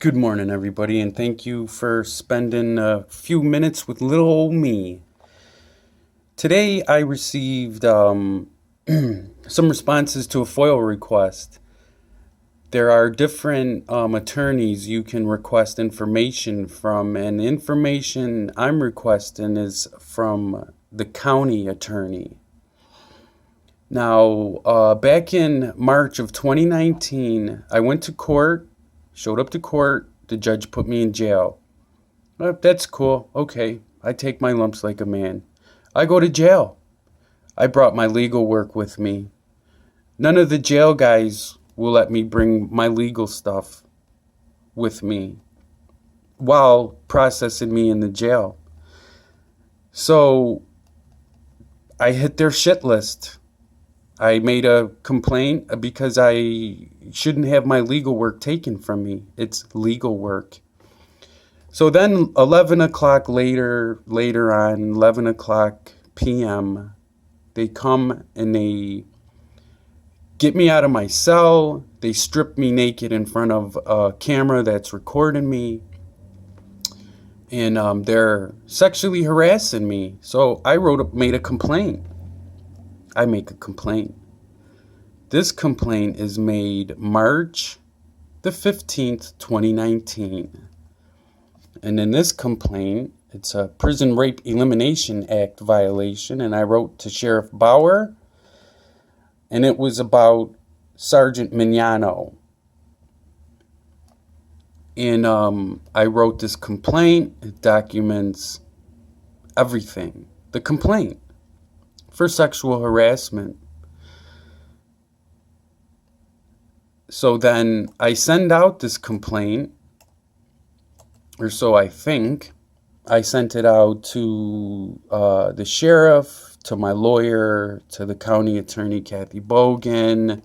Good morning, everybody, and thank you for spending a few minutes with little old me. Today, I received some responses to a FOIL request. There are different attorneys you can request information from, and the information I'm requesting is from the county attorney. Now, back in March of 2019, I went to court. Showed up to court, the judge put me in jail. That's cool, okay, I take my lumps like a man. I go to jail. I brought my legal work with me. None of the jail guys will let me bring my legal stuff with me while processing me in the jail. So I hit their shit list. I made a complaint because I shouldn't have my legal work taken from me. It's legal work. So then 11 o'clock later on, 11 o'clock p.m., they come and they get me out of my cell. They strip me naked in front of a camera that's recording me. And they're sexually harassing me. So I made a complaint. I make a complaint. This complaint is made March the 15th, 2019. And in this complaint, it's a Prison Rape Elimination Act violation. And I wrote to Sheriff Bauer. And it was about Sergeant Mignano. And I wrote this complaint. It documents everything. The complaint. For sexual harassment. So then I send out this complaint, or so I think. I sent it out to the sheriff, to my lawyer, to the county attorney, Kathy Bogan.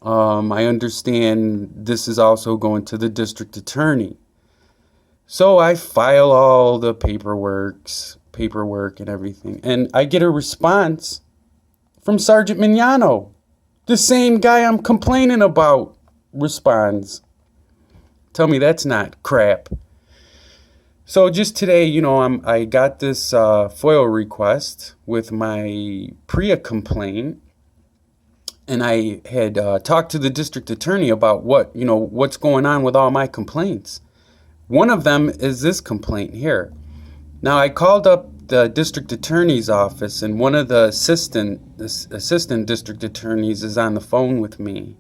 I understand this is also going to the district attorney. So I file all the paperwork and everything, and I get a response from Sergeant Mignano. The same guy I'm complaining about responds. Tell me that's not crap. So just today, I got this FOIL request with my PREA complaint, and I had talked to the district attorney about what's going on with all my complaints. One of them is this complaint here. Now, I called up the district attorney's office, and one of the assistant district attorneys is on the phone with me.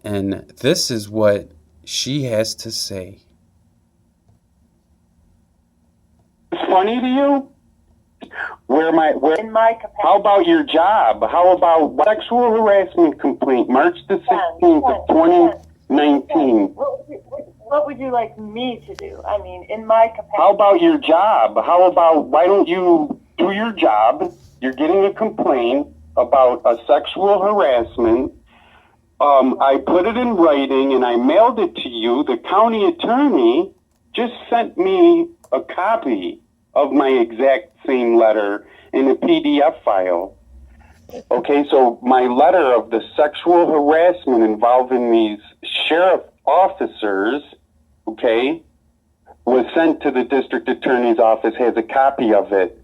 And this is what she has to say. It's funny to you? In my capacity. How about your job? How about sexual harassment complaint, March the 16th of 2019? What would you like me to do? I mean, in my capacity. How about your job? Why don't you do your job? You're getting a complaint about a sexual harassment. I put it in writing and I mailed it to you. The county attorney just sent me a copy of my exact same letter in a PDF file. Okay, so my letter of the sexual harassment involving these sheriff officers, okay, was sent to the district attorney's office, has a copy of it,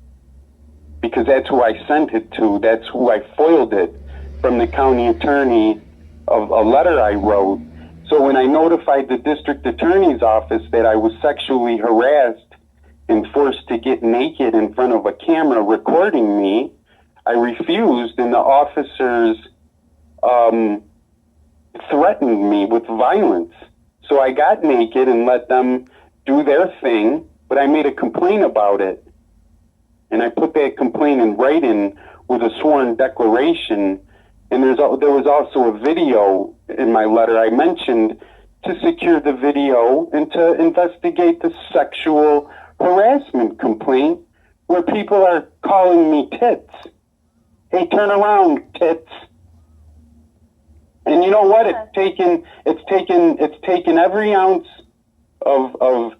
because that's who I sent it to. That's who I foiled it from the county attorney of a letter I wrote. So when I notified the district attorney's office that I was sexually harassed and forced to get naked in front of a camera recording me, I refused, and the officers threatened me with violence. So I got naked and let them do their thing, but I made a complaint about it. And I put that complaint in writing with a sworn declaration. And there was also a video in my letter. I mentioned to secure the video and to investigate the sexual harassment complaint where people are calling me tits. Hey, turn around, tits. And you know what? It's taken every ounce of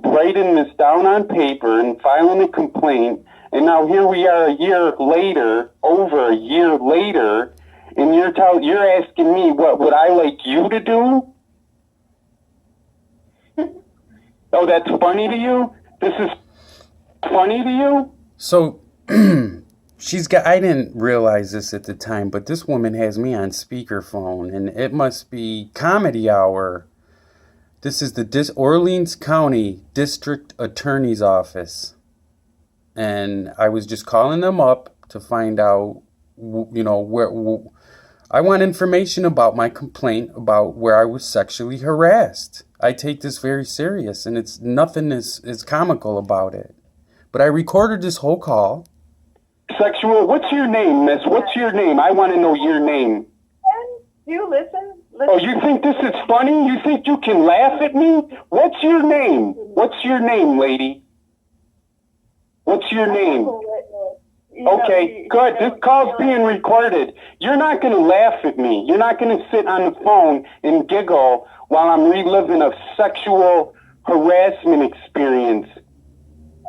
writing this down on paper and filing a complaint. And now here we are over a year later, and you're asking me what would I like you to do? Oh, that's funny to you? This is funny to you? So I didn't realize this at the time, but this woman has me on speakerphone, and it must be comedy hour. This is the Orleans County District Attorney's Office. And I was just calling them up to find out, where I want information about my complaint about where I was sexually harassed. I take this very serious, and it's nothing is comical about it. But I recorded this whole call. Sexual, what's your name, miss? What's your name? I want to know your name. Do you listen? Oh, you think this is funny? You think you can laugh at me? What's your name? What's your name, lady? What's your name? Okay, good. This call's being recorded. You're not going to laugh at me. You're not going to sit on the phone and giggle while I'm reliving a sexual harassment experience.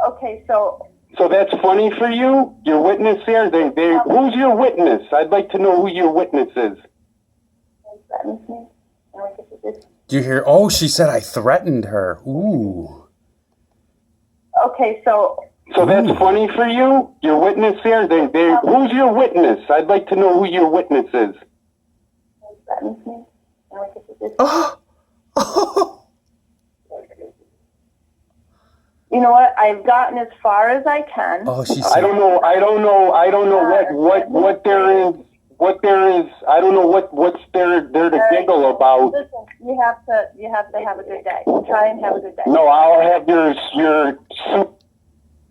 Okay, so that's funny for you? Your witness here? Who's your witness? I'd like to know who your witness is. Do you hear? Oh, she said I threatened her. Ooh. Okay, so that's funny for you? Your witness here? Who's your witness? I'd like to know who your witness is. Oh. You know what? I've gotten as far as I can. Oh, she said. I don't know what there is. What there is, I don't know what's there to giggle about. Listen, you have to have a good day. Try and have a good day. No, I'll have your.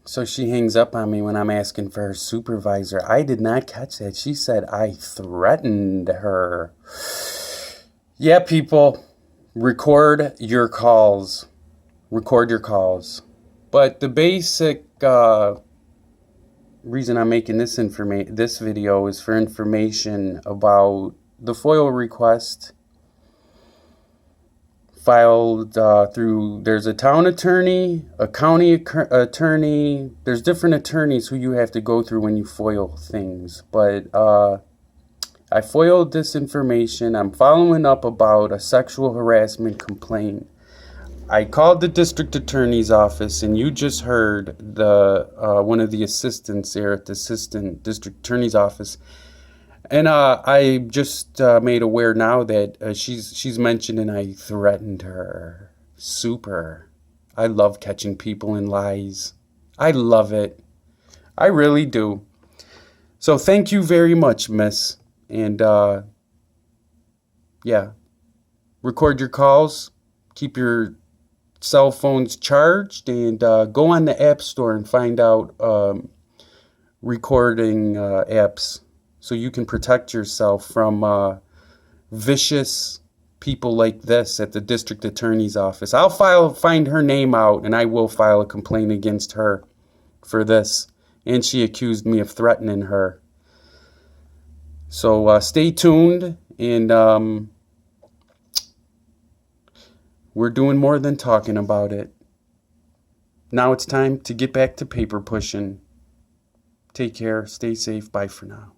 So she hangs up on me when I'm asking for her supervisor. I did not catch that. She said I threatened her. Yeah, people, record your calls. Record your calls. But the basic reason I'm making this video is for information about the FOIL request filed through, there's a town attorney, a county attorney, there's different attorneys who you have to go through when you FOIL things. But I FOILed this information. I'm following up about a sexual harassment complaint. I called the district attorney's office, and you just heard the one of the assistants there at the assistant district attorney's office. And I just made aware now that she's mentioning I threatened her. Super. I love catching people in lies. I love it. I really do. So thank you very much, miss. And yeah, record your calls. Keep your cell phones charged, and go on the App Store and find out recording apps so you can protect yourself from vicious people like this at the district attorney's office. I'll find her name out, and I will file a complaint against her for this. And she accused me of threatening her. So stay tuned, and we're doing more than talking about it. Now it's time to get back to paper pushing. Take care. Stay safe. Bye for now.